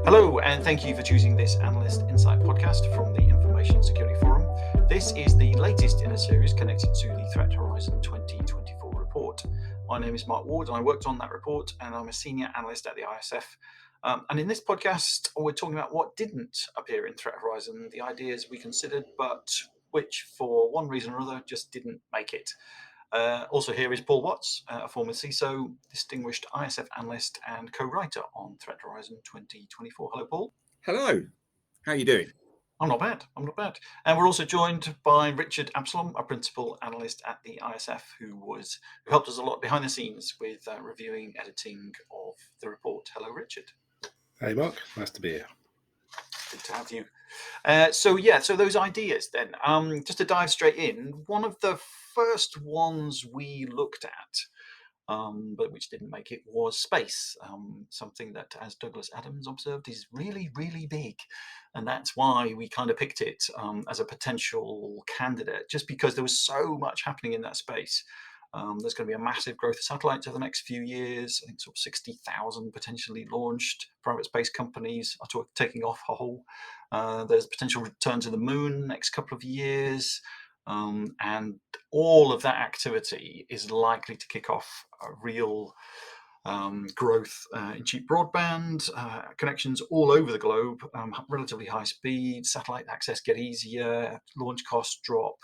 Hello, and thank you for choosing this Analyst Insight podcast from the Information Security Forum. This is the latest in a series connected to the Threat Horizon 2024 report. My name is Mark Ward, and I worked on that report, and I'm a senior analyst at the ISF. And in this podcast, we're talking about what didn't appear in Threat Horizon, the ideas we considered, but which, for one reason or other, just didn't make it. Also here is Paul Watts, a former CISO, distinguished ISF analyst and co-writer on Threat Horizon 2024. Hello, Paul. Hello. How are you doing? I'm not bad. And we're also joined by Richard Absalom, a principal analyst at the ISF, who helped us a lot behind the scenes with reviewing, editing of the report. Hello, Richard. Hey, Mark. Nice to be here. Good to have you. So those ideas then, just to dive straight in, one of the first ones we looked at, but which didn't make it, was space. Something that, as Douglas Adams observed, is really, really big. And that's why we kind of picked it as a potential candidate, just because there was so much happening in that space. There's going to be a massive growth of satellites over the next few years. I think sort of 60,000 potentially launched private space companies are taking off a whole. There's potential return to the moon next couple of years. And all of that activity is likely to kick off a real growth in cheap broadband connections all over the globe, relatively high speed, satellite access get easier, launch costs drop,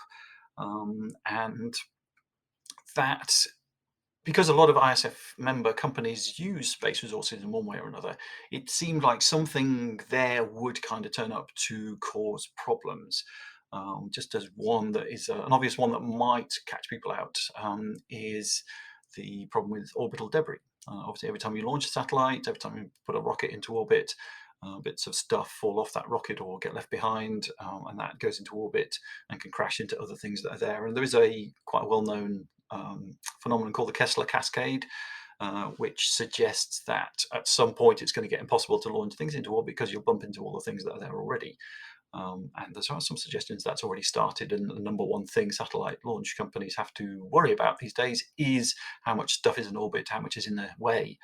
and that, because a lot of ISF member companies use space resources in one way or another, it seemed like something there would kind of turn up to cause problems. Just as one that is an obvious one that might catch people out is the problem with orbital debris. Obviously, every time you launch a satellite, every time you put a rocket into orbit, bits of stuff fall off that rocket or get left behind, and that goes into orbit and can crash into other things that are there. And there is a quite well-known phenomenon called the Kessler Cascade, which suggests that at some point it's going to get impossible to launch things into orbit because you'll bump into all the things that are there already. And there are some suggestions that's already started, and the number one thing satellite launch companies have to worry about these days is how much stuff is in orbit, how much is in their way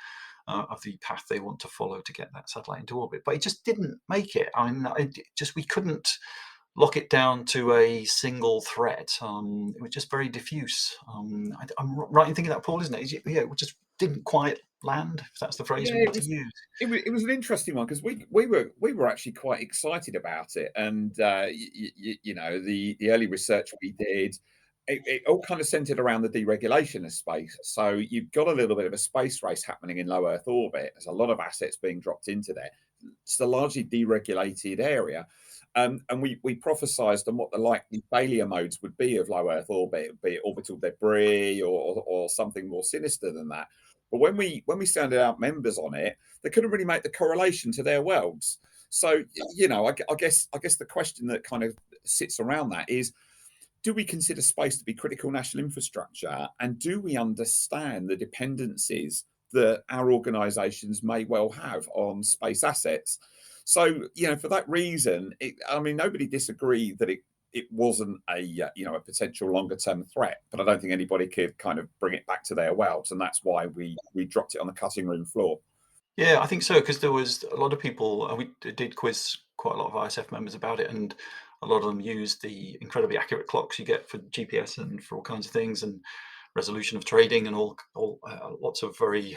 of the path they want to follow to get that satellite into orbit. But it just didn't make it. I mean, we couldn't lock it down to a single threat. It was just very diffuse. I'm right in thinking that, Paul, isn't it? It just didn't quite land, if that's the phrase we need to use. It was an interesting one because we were actually quite excited about it, and the early research we did, it all kind of centered around the deregulation of space. So you've got a little bit of a space race happening in low Earth orbit. There's a lot of assets being dropped into there. It's a largely deregulated area. And we prophesized on what the likely failure modes would be of low Earth orbit, be it orbital debris or something more sinister than that. But when we sounded out members on it, they couldn't really make the correlation to their worlds. So, I guess the question that kind of sits around that is, do we consider space to be critical national infrastructure? And do we understand the dependencies that our organizations may well have on space assets? So, for that reason, nobody disagreed that it wasn't a potential longer term threat, but I don't think anybody could kind of bring it back to their worlds, and that's why we dropped it on the cutting room floor. Yeah, I think so, because there was a lot of people, we did quiz quite a lot of ISF members about it, and a lot of them used the incredibly accurate clocks you get for GPS and for all kinds of things, and resolution of trading, and all lots of very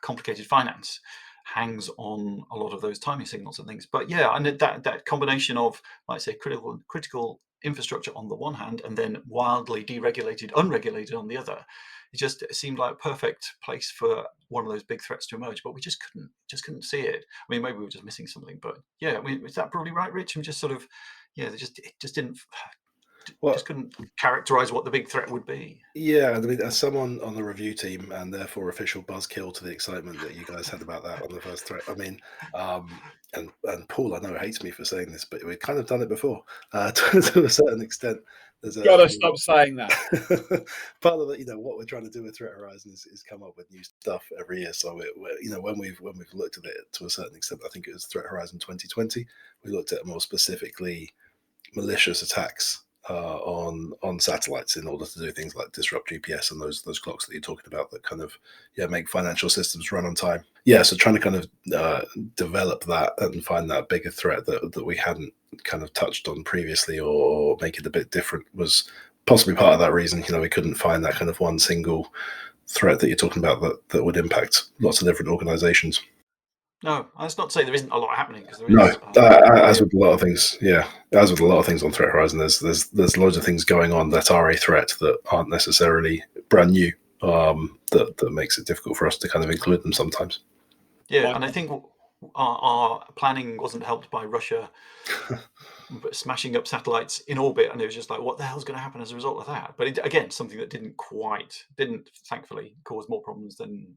complicated finance hangs on a lot of those timing signals and things. But yeah, and that combination of, like I say, critical infrastructure on the one hand, and then wildly deregulated, unregulated on the other, it seemed like a perfect place for one of those big threats to emerge. But we just couldn't see it. I mean, maybe we were just missing something. But yeah, I mean, is that probably right, Rich? We just sort of, it just didn't. Just couldn't characterize what the big threat would be. Yeah, I mean, as someone on the review team and therefore official buzzkill to the excitement that you guys had about that on the first threat. I mean, and Paul, I know, hates me for saying this, but we've kind of done it before to a certain extent. Gotta stop saying that. Part of it, what we're trying to do with Threat Horizon is come up with new stuff every year. So when we've looked at it to a certain extent, I think it was Threat Horizon 2020. We looked at more specifically malicious attacks on satellites in order to do things like disrupt GPS and those clocks that you're talking about that kind of make financial systems run on time. Yeah, so trying to kind of develop that and find that bigger threat that we hadn't kind of touched on previously, or make it a bit different, was possibly part of that reason. We couldn't find that kind of one single threat that you're talking about that would impact lots of different organizations. No, that's not to say there isn't a lot happening, because there No, is. as with a lot of things, as with a lot of things on Threat Horizon, there's loads of things going on that are a threat that aren't necessarily brand new. That makes it difficult for us to kind of include them sometimes. Yeah, and I think our planning wasn't helped by Russia smashing up satellites in orbit, and it was just like, what the hell's going to happen as a result of that? But again, something that didn't thankfully cause more problems than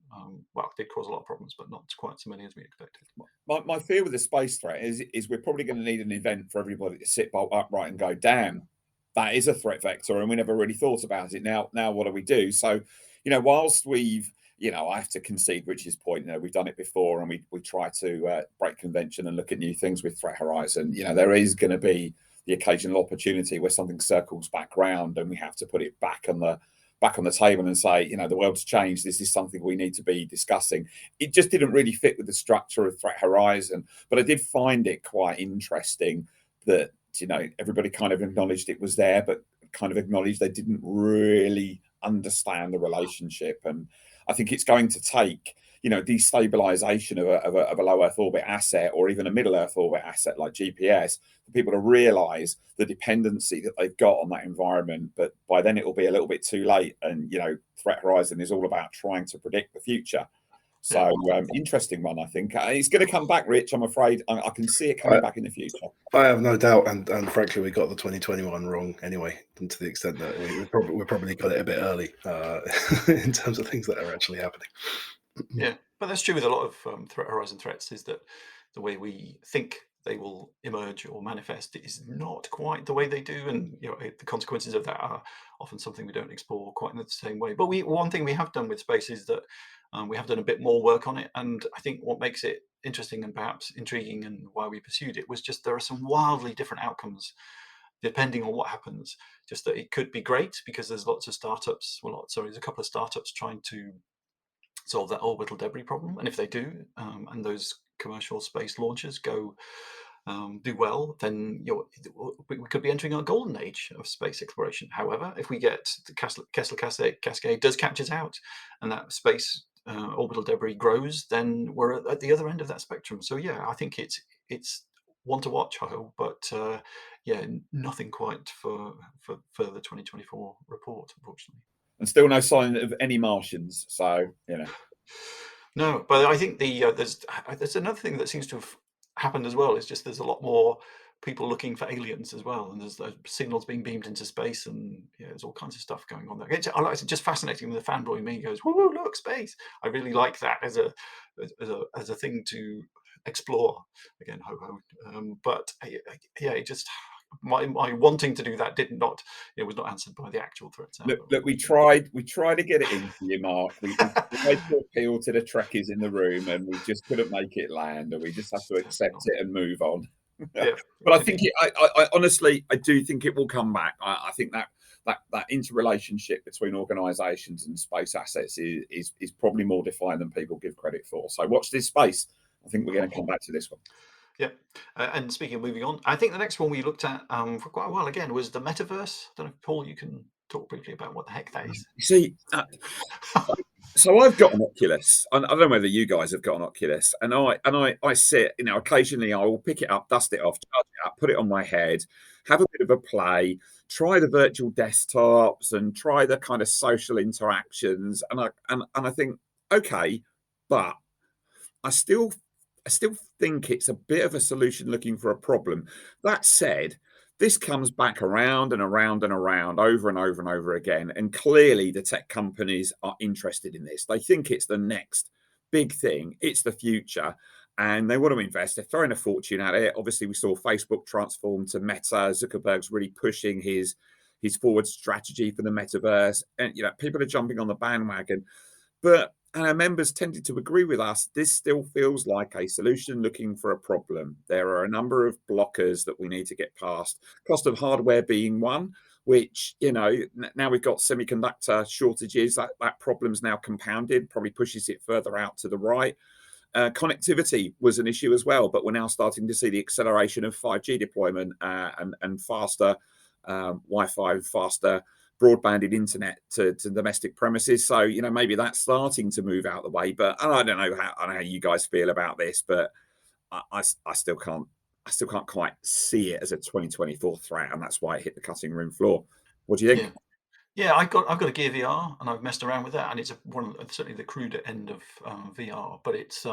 it did cause a lot of problems, but not quite so many as we expected. My fear with the space threat is we're probably going to need an event for everybody to sit bolt upright and go, damn, that is a threat vector, and we never really thought about it. Now what do we do? So, whilst we've, I have to concede Rich's point. We've done it before, and we try to break convention and look at new things with Threat Horizon. There is going to be the occasional opportunity where something circles back round, and we have to put it back on the table and say, the world's changed. This is something we need to be discussing. It just didn't really fit with the structure of Threat Horizon, but I did find it quite interesting that everybody kind of acknowledged it was there, but kind of acknowledged they didn't really understand the relationship. And I think it's going to take, destabilization of a low Earth orbit asset, or even a middle Earth orbit asset like GPS, for people to realize the dependency that they've got on that environment. But by then it will be a little bit too late. And, Threat Horizon is all about trying to predict the future. So interesting one, I think. It's going to come back, Rich. I'm afraid I can see it coming back in the future. I have no doubt, and frankly, we got the 2021 wrong anyway, to the extent that we probably got it a bit early in terms of things that are actually happening. Yeah, but that's true with a lot of Threat Horizon threats, is that the way we think they will emerge or manifest is not quite the way they do, and the consequences of that are often something we don't explore quite in the same way. But one thing we have done with space is that we have done a bit more work on it, and I think what makes it interesting and perhaps intriguing, and why we pursued it, was just there are some wildly different outcomes depending on what happens. Just that it could be great because there's lots of startups. There's a couple of startups trying to solve that orbital debris problem, and if they do, and those commercial space launches do well, then we could be entering a golden age of space exploration. However, if we get the Kessler Cascade does catches out, and that space orbital debris grows, then we're at the other end of that spectrum. So I think it's one to watch, I hope, but nothing quite for the 2024 report, unfortunately. And still no sign of any Martians. So No, but I think there's another thing that seems to have happened as well. Is just there's a lot more people looking for aliens as well, and there's signals being beamed into space, and there's all kinds of stuff going on there. It's just fascinating when the fanboy in me goes, "Woo, look, space!" I really like that as a thing to explore. Again, ho ho. But it just my wanting to do that was not answered by the actual threats. Look, we tried to get it into you, Mark. We tried to appeal to the Trekkies in the room, and we just couldn't make it land, and we just have to accept it and move on. But I think I honestly, I do think it will come back. I think that interrelationship between organisations and space assets is probably more defined than people give credit for. So watch this space. I think we're going to come back to this one. Yeah, and speaking of moving on, I think the next one we looked at for quite a while again was the metaverse. I don't know if, Paul, you can talk briefly about what the heck that is. You see, so I've got an Oculus. I don't know whether you guys have got an Oculus, and I sit, occasionally I will pick it up, dust it off, charge it up, put it on my head, have a bit of a play, try the virtual desktops, and try the kind of social interactions, and I think, okay, but I still think it's a bit of a solution looking for a problem. That said, this comes back around and around and around over and over and over again. And clearly the tech companies are interested in this. They think it's the next big thing. It's the future. And they want to invest. They're throwing a fortune at it. Obviously, we saw Facebook transform to Meta. Zuckerberg's really pushing his forward strategy for the metaverse. And, people are jumping on the bandwagon. But and our members tended to agree with us. This still feels like a solution looking for a problem. There are a number of blockers that we need to get past. Cost of hardware being one, which, now we've got semiconductor shortages. That problem's now compounded, probably pushes it further out to the right. Connectivity was an issue as well, but we're now starting to see the acceleration of 5G deployment and faster Wi-Fi, faster broadbanded internet to domestic premises. So, maybe that's starting to move out the way. But I don't know how you guys feel about this, but I still can't quite see it as a 2024 threat, and that's why it hit the cutting room floor. What do you think? Yeah, I've got a Gear VR, and I've messed around with that, and it's certainly the cruder end of VR. But it's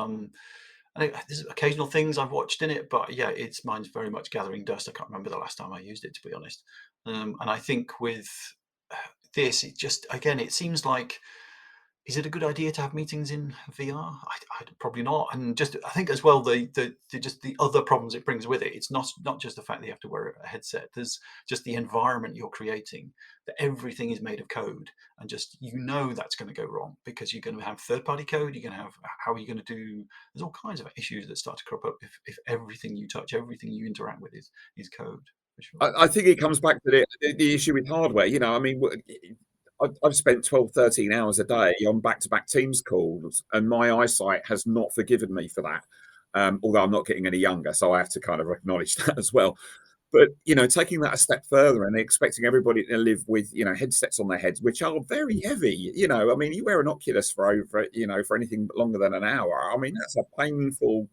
there's occasional things I've watched in it, but yeah, mine's very much gathering dust. I can't remember the last time I used it, to be honest. And I think with this, it seems like, is it a good idea to have meetings in VR? I'd probably not. And I think as well, the other problems it brings with it. It's not just the fact that you have to wear a headset. There's just the environment you're creating. That everything is made of code, and that's going to go wrong because you're going to have third-party code. You're going to have, how are you going to do? There's all kinds of issues that start to crop up if everything you touch, everything you interact with is code. For sure. I think it comes back to the issue with hardware. I've spent 12, 13 hours a day on back-to-back Teams calls, and my eyesight has not forgiven me for that. Although I'm not getting any younger, so I have to kind of acknowledge that as well. But, taking that a step further and expecting everybody to live with, headsets on their heads, which are very heavy. You wear an Oculus for anything longer than an hour. I mean, that's a painful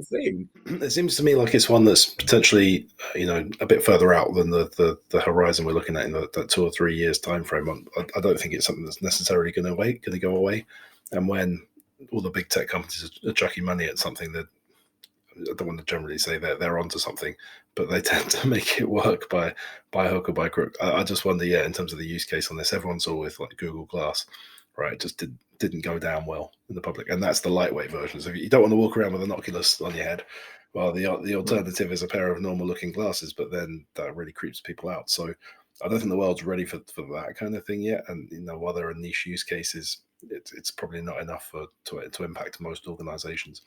thing. It seems to me like it's one that's potentially, a bit further out than the horizon we're looking at in that 2 or 3 years time frame. I don't think it's something that's necessarily going to go away. And when all the big tech companies are chucking money at something, that I don't want to generally say that they're onto something, but they tend to make it work by hook or by crook. I just wonder, in terms of the use case on this, everyone saw with like Google Glass, right? It just didn't go down well in the public, and that's the lightweight version. So if you don't want to walk around with an Oculus on your head, well, the alternative is a pair of normal looking glasses, but then that really creeps people out. So I don't think the world's ready for that kind of thing yet. And while there are niche use cases, it's probably not enough to impact most organizations.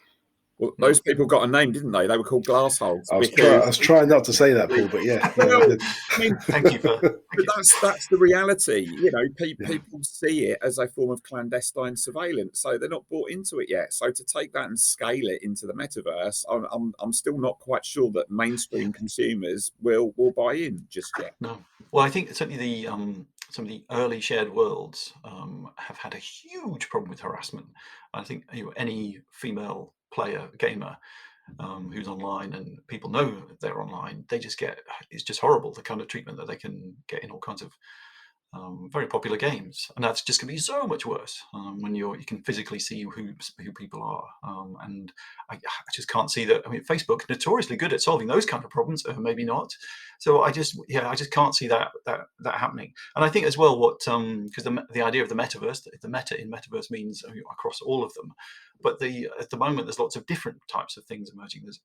Well, those people got a name, didn't they? They were called glassholes. I was trying not to say that, Paul, but yeah. Well, I mean, thank you for. But that's the reality. People see it as a form of clandestine surveillance, so they're not bought into it yet. So to take that and scale it into the metaverse, I'm still not quite sure that mainstream consumers will buy in just yet. No. Well, I think certainly some of the early shared worlds have had a huge problem with harassment. I think any female player, gamer, who's online and people know they're online, it's just horrible, the kind of treatment that they can get in all kinds of very popular games, and that's just going to be so much worse when you can physically see who people are, and I just can't see that. I mean, Facebook notoriously good at solving those kind of problems, maybe not. So I just can't see that happening. And I think as well, because the idea of the metaverse, the meta in metaverse means across all of them, but at the moment there's lots of different types of things emerging. There's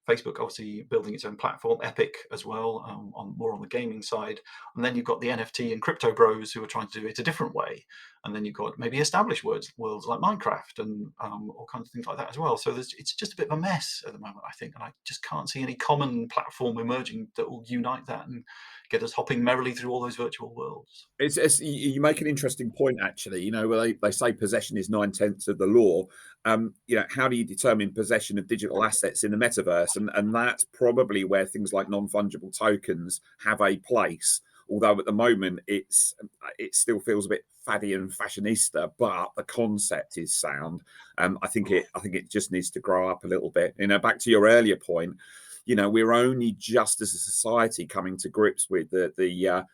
Facebook obviously building its own platform, Epic as well, more on the gaming side. And then you've got the NFT and crypto bros who are trying to do it a different way. And then you've got maybe established worlds like Minecraft and all kinds of things like that as well. So it's just a bit of a mess at the moment, I think. And I just can't see any common platform emerging that will unite that and get us hopping merrily through all those virtual worlds. You make an interesting point, actually. Where they say possession is 9/10 of the law. How do you determine possession of digital assets in the metaverse? And that's probably where things like non-fungible tokens have a place. Although at the moment it still feels a bit faddy and fashionista, but the concept is sound. I think it just needs to grow up a little bit. Back to your earlier point, we're only just as a society coming to grips with the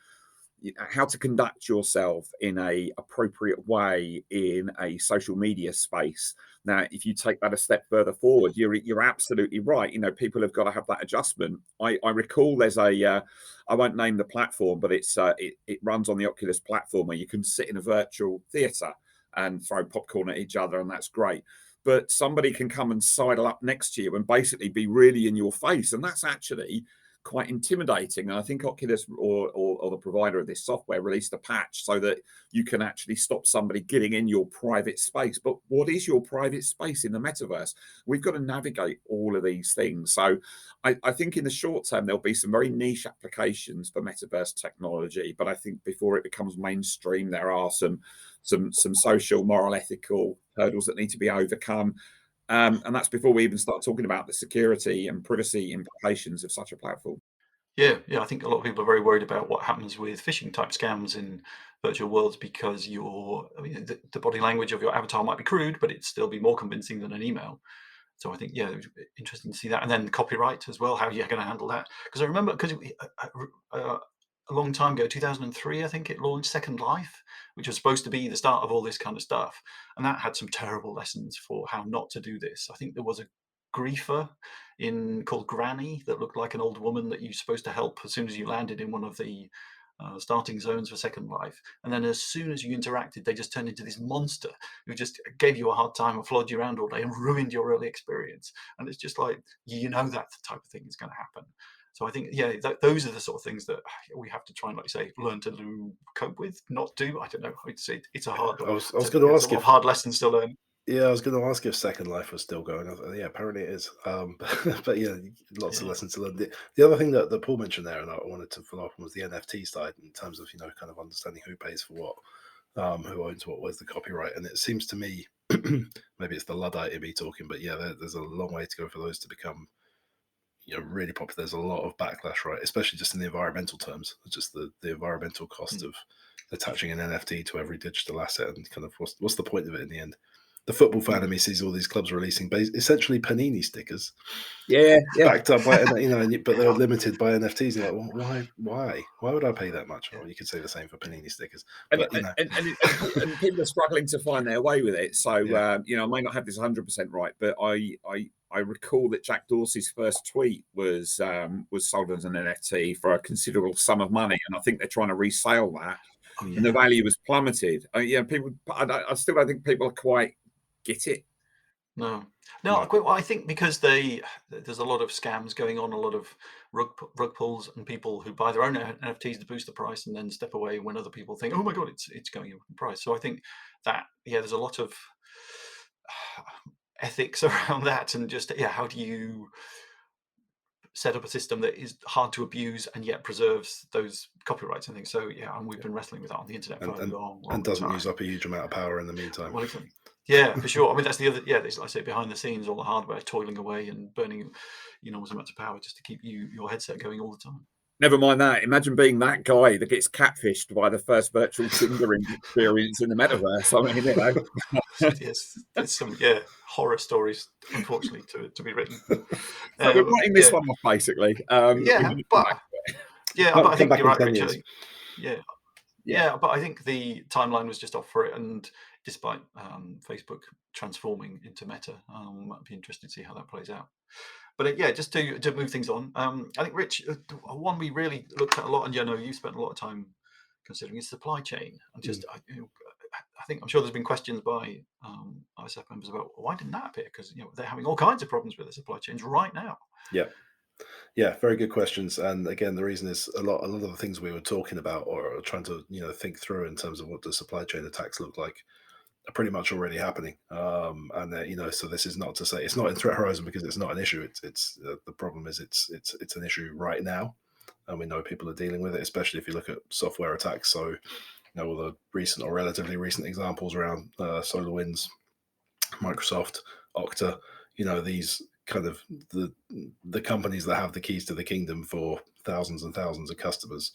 how to conduct yourself in a appropriate way in a social media space. Now, if you take that a step further forward, you're absolutely right. People have got to have that adjustment. I recall there's I won't name the platform, but it runs on the Oculus platform where you can sit in a virtual theatre and throw popcorn at each other, and that's great. But somebody can come and sidle up next to you and basically be really in your face, and that's actually quite intimidating. And I think Oculus or the provider of this software released a patch so that you can actually stop somebody getting in your private space. But what is your private space in the metaverse? We've got to navigate all of these things. So I think in the short term, there'll be some very niche applications for metaverse technology. But I think before it becomes mainstream, there are some social, moral, ethical hurdles that need to be overcome. And that's before we even start talking about the security and privacy implications of such a platform. Yeah, I think a lot of people are very worried about what happens with phishing type scams in virtual worlds, because the body language of your avatar might be crude, but it'd still be more convincing than an email. So I think, yeah, it was interesting to see that. And then copyright as well, how you're going to handle that. Because I remember, a long time ago, 2003, I think it launched Second Life, which was supposed to be the start of all this kind of stuff. And that had some terrible lessons for how not to do this. I think there was a griefer called Granny that looked like an old woman that you're supposed to help as soon as you landed in one of the starting zones for Second Life. And then as soon as you interacted, they just turned into this monster who just gave you a hard time and flawed you around all day and ruined your early experience. And it's just like, that type of thing is going to happen. So I think, those are the sort of things that we have to try and, like you say, learn to cope with, not do. I don't know. It's a hard. I was going to ask if hard lessons to learn. Yeah, I was going to ask if Second Life was still going. Yeah, apparently it is. But yeah, lots of lessons to learn. The other thing that Paul mentioned there, and I wanted to follow up on, was the NFT side in terms of kind of understanding who pays for what, who owns what, where's the copyright, and it seems to me maybe it's the Luddite in me talking, but yeah, there's a long way to go for those to become really popular. There's a lot of backlash, right? Especially just in the environmental terms, just the environmental cost of attaching an NFT to every digital asset, and kind of what's the point of it in the end? The football fan in me sees all these clubs releasing essentially Panini stickers, backed up by but they're limited by NFTs. You're like, well, why would I pay that much? Or you could say the same for Panini stickers. But and people are struggling to find their way with it. So I may not have this 100% right, but I recall that Jack Dorsey's first tweet was sold as an NFT for a considerable sum of money, and I think they're trying to resale that, and the value was plummeted. People, I still don't think people quite get it. No. I think because there's a lot of scams going on, a lot of rug pulls, and people who buy their own NFTs to boost the price and then step away when other people think, oh my god, it's going up in price. So I think that there's a lot of ethics around that, and just how do you set up a system that is hard to abuse and yet preserves those copyrights and things. So and we've been wrestling with that on the internet for a long and doesn't time. Use up a huge amount of power in the meantime. Well, exactly. Yeah, for sure. I mean, that's the other. Yeah, like I say, behind the scenes, all the hardware toiling away and burning enormous amounts of power just to keep your headset going all the time. Never mind that. Imagine being that guy that gets catfished by the first virtual Tinder experience in the metaverse. I mean, Yes, there's some horror stories, unfortunately, to be written. So we're writing this one off, basically. But I think you're right, Richard. Yeah, but I think the timeline was just off for it, and despite Facebook transforming into Meta, I'd be interested to see how that plays out. But just to move things on, I think, Rich, one we really looked at a lot, and you spent a lot of time considering, is supply chain. And just, I'm sure there's been questions by ISF members about why didn't that appear? Because they're having all kinds of problems with the supply chains right now. Yeah, very good questions. And again, the reason is a lot of the things we were talking about or trying to think through in terms of what the supply chain attacks look like are pretty much already happening. So this is not to say it's not in threat horizon because it's not an issue. It's the problem is it's an issue right now, and we know people are dealing with it, especially if you look at software attacks. So all the recent or relatively recent examples around SolarWinds, Microsoft, Okta, these kind of the companies that have the keys to the kingdom for thousands and thousands of customers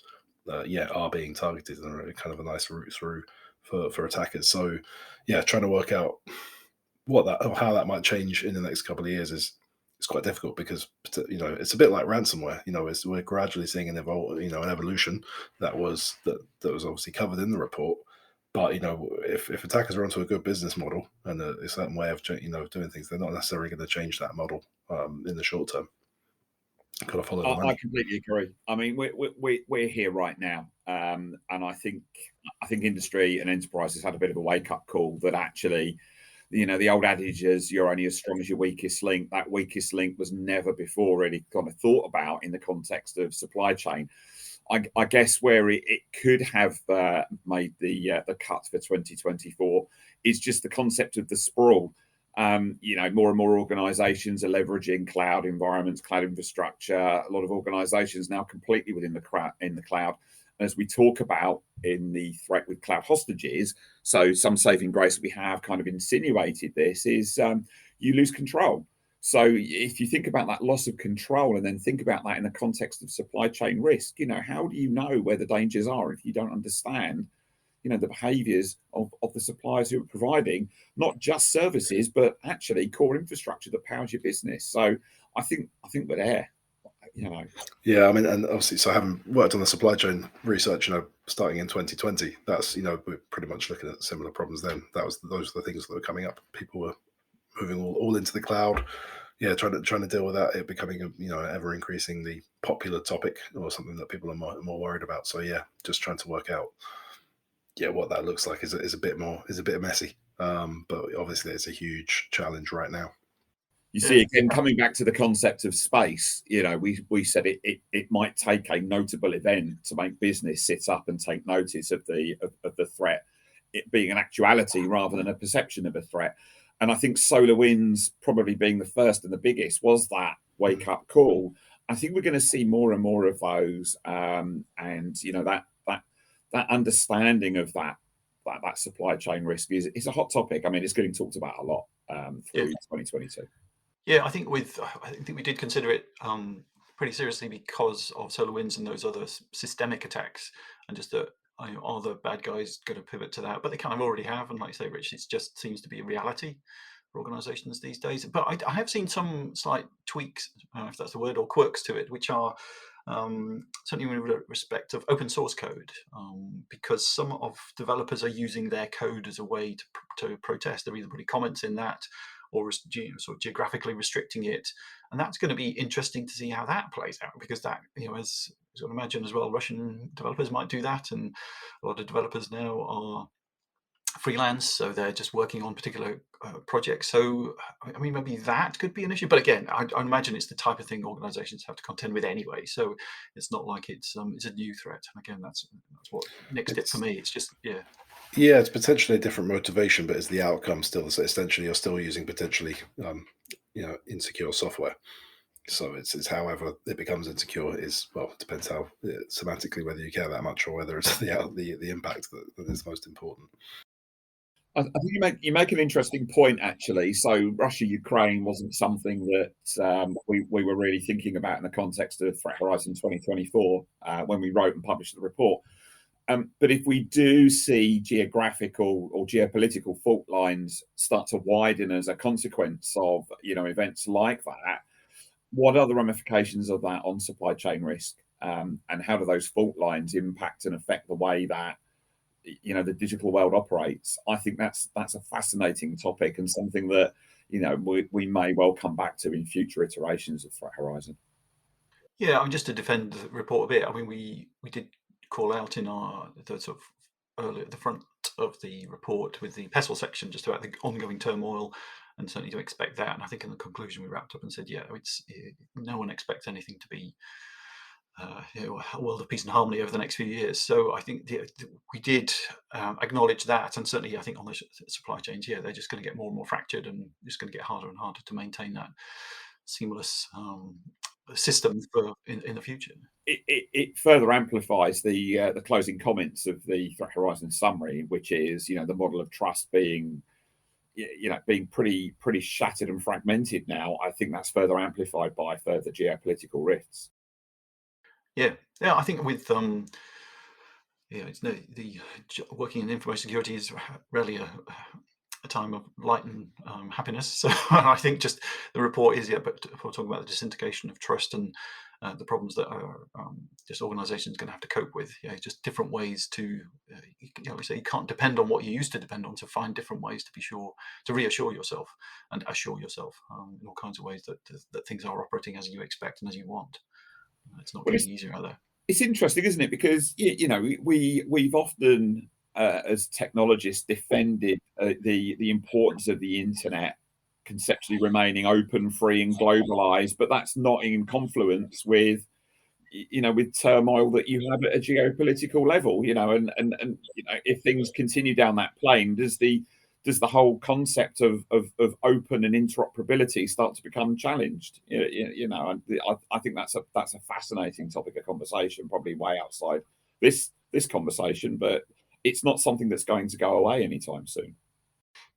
are being targeted, and are kind of a nice route through for attackers. So trying to work out how that might change in the next couple of years is quite difficult, because it's a bit like ransomware. We're gradually seeing an evolution that was obviously covered in the report. But if attackers are onto a good business model and a certain way of doing things, they're not necessarily going to change that model in the short term. Got to follow the money. I completely agree. I mean, we're here right now, and I think industry and enterprises had a bit of a wake up call that actually the old adage is you're only as strong as your weakest link. That weakest link was never before really kind of thought about in the context of supply chain. I guess where it could have made the cut for 2024 is just the concept of the sprawl. More and more organizations are leveraging cloud environments, cloud infrastructure. A lot of organizations now completely within the cloud. As we talk about in the threat with cloud hostages, so some saving grace we have kind of insinuated this is you lose control. So if you think about that loss of control and then think about that in the context of supply chain risk, how do you know where the dangers are if you don't understand, the behaviors of the suppliers who are providing not just services, but actually core infrastructure that powers your business. So I think we're there. Yeah, I mean, and obviously, so having worked on the supply chain research, starting in 2020, that's, we're pretty much looking at similar problems then. Those are the things that were coming up. People were moving all into the cloud. Yeah, trying to deal with that, it becoming an ever increasingly popular topic or something that people are more worried about. So yeah, just trying to work out what that looks like is a bit messy. But obviously, it's a huge challenge right now. You see, again, coming back to the concept of space, we said it might take a notable event to make business sit up and take notice of the threat, it being an actuality rather than a perception of a threat. And I think SolarWinds probably being the first and the biggest was that wake up call. I think we're going to see more and more of those, and that understanding of that supply chain risk is a hot topic. I mean, it's getting talked about a lot through 2022. Yeah, I think we did consider it pretty seriously because of SolarWinds and those other systemic attacks, and just that are the bad guys going to pivot to that? But they kind of already have, and like you say, Rich, it just seems to be a reality for organisations these days. But I have seen some slight tweaks, if that's the word, or quirks to it, which are certainly with respect of open source code, because some of developers are using their code as a way to protest. They're either putting comments in that, or sort of geographically restricting it, and that's going to be interesting to see how that plays out, because that, as you can imagine as well, Russian developers might do that, and a lot of developers now are freelance, so they're just working on particular projects. So I mean, maybe that could be an issue, but again, I imagine it's the type of thing organizations have to contend with anyway, so it's not like it's a new threat. And again, that's what next step for me. It's just it's potentially a different motivation, but is the outcome still essentially you're still using potentially insecure software? So it's however it becomes insecure is, well, it depends how semantically whether you care that much or whether it's the impact that is most important. I think you make an interesting point, actually. So Russia-Ukraine wasn't something that we were really thinking about in the context of Threat Horizon 2024 when we wrote and published the report. But if we do see geographical or geopolitical fault lines start to widen as a consequence of events like that, what are the ramifications of that on supply chain risk, and how do those fault lines impact and affect the way that the digital world operates? I think that's a fascinating topic, and something that we may well come back to in future iterations of Threat Horizon. Yeah, I mean, just to defend the report a bit, I mean, we did call out in the sort of early at the front of the report with the PESTLE section just about the ongoing turmoil, and certainly to expect that. And I think in the conclusion we wrapped up and said, no one expects anything to be a world of peace and harmony over the next few years. So I think we did acknowledge that, and certainly I think on the supply chains, they're just going to get more and more fractured, and just going to get harder and harder to maintain that seamless system in the future. It further amplifies the closing comments of the Threat Horizon summary, which is the model of trust being being pretty shattered and fragmented now. I think that's further amplified by further geopolitical rifts. Yeah, I think with it's the working in information security is rarely a time of light and happiness. So I think just the report is but we're talking about the disintegration of trust and the problems that are just organisations going to have to cope with. Just different ways to we say you can't depend on what you used to depend on, to find different ways to be sure to reassure yourself and assure yourself in all kinds of ways that things are operating as you expect and as you want. It's not getting easier out there. It's interesting, isn't it? Because we've often as technologists, defended the importance of the internet conceptually remaining open, free, and globalized, but that's not in confluence with with turmoil that you have at a geopolitical level, and if things continue down that plane, does the whole concept of open and interoperability start to become challenged? And I think that's a fascinating topic of conversation, probably way outside this conversation, but it's not something that's going to go away anytime soon.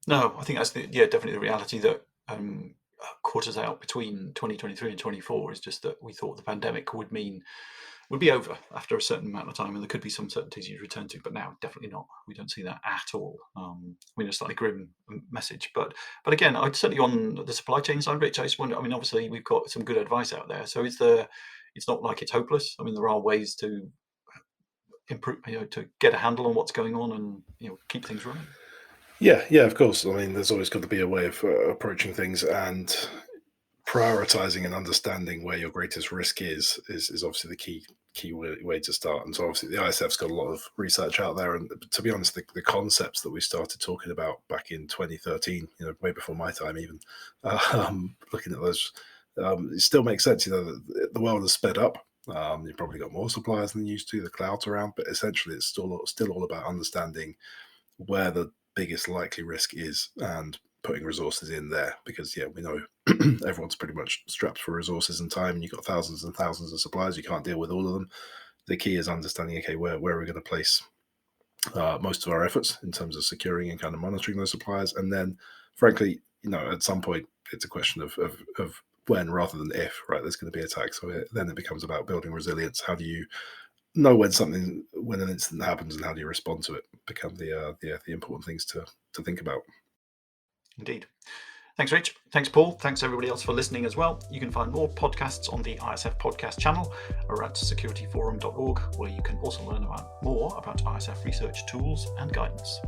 No, I think that's definitely the reality that quarters out between 2023 and 24 is just that we thought the pandemic would be over after a certain amount of time, and there could be some certainties you'd return to, but now definitely not. We don't see that at all. A slightly grim message, but again, I'd certainly on the supply chain side, Rich, I just wonder, obviously we've got some good advice out there, so it's not like it's hopeless. There are ways to improve, to get a handle on what's going on and keep things running. Yeah, of course. There's always got to be a way of approaching things, and prioritizing and understanding where your greatest risk is obviously the key way to start. And so obviously the ISF's got a lot of research out there, and to be honest, the concepts that we started talking about back in 2013, way before my time even, looking at those, it still makes sense. The world has sped up. You've probably got more suppliers than you used to, the cloud's around, but essentially it's still all about understanding where the biggest likely risk is and putting resources in there, because we know everyone's pretty much strapped for resources and time, and you've got thousands and thousands of suppliers. You can't deal with all of them. The key is understanding, okay, where are we going to place most of our efforts in terms of securing and kind of monitoring those suppliers. And then frankly, at some point it's a question of when rather than if, right? There's going to be attacks, so then it becomes about building resilience. How do you know when an incident happens, and how do you respond to it become the important things to think about. Indeed. Thanks, Rich. Thanks, Paul. Thanks, everybody else, for listening as well. You can find more podcasts on the ISF podcast channel or at securityforum.org, where you can also learn more about ISF research tools and guidance.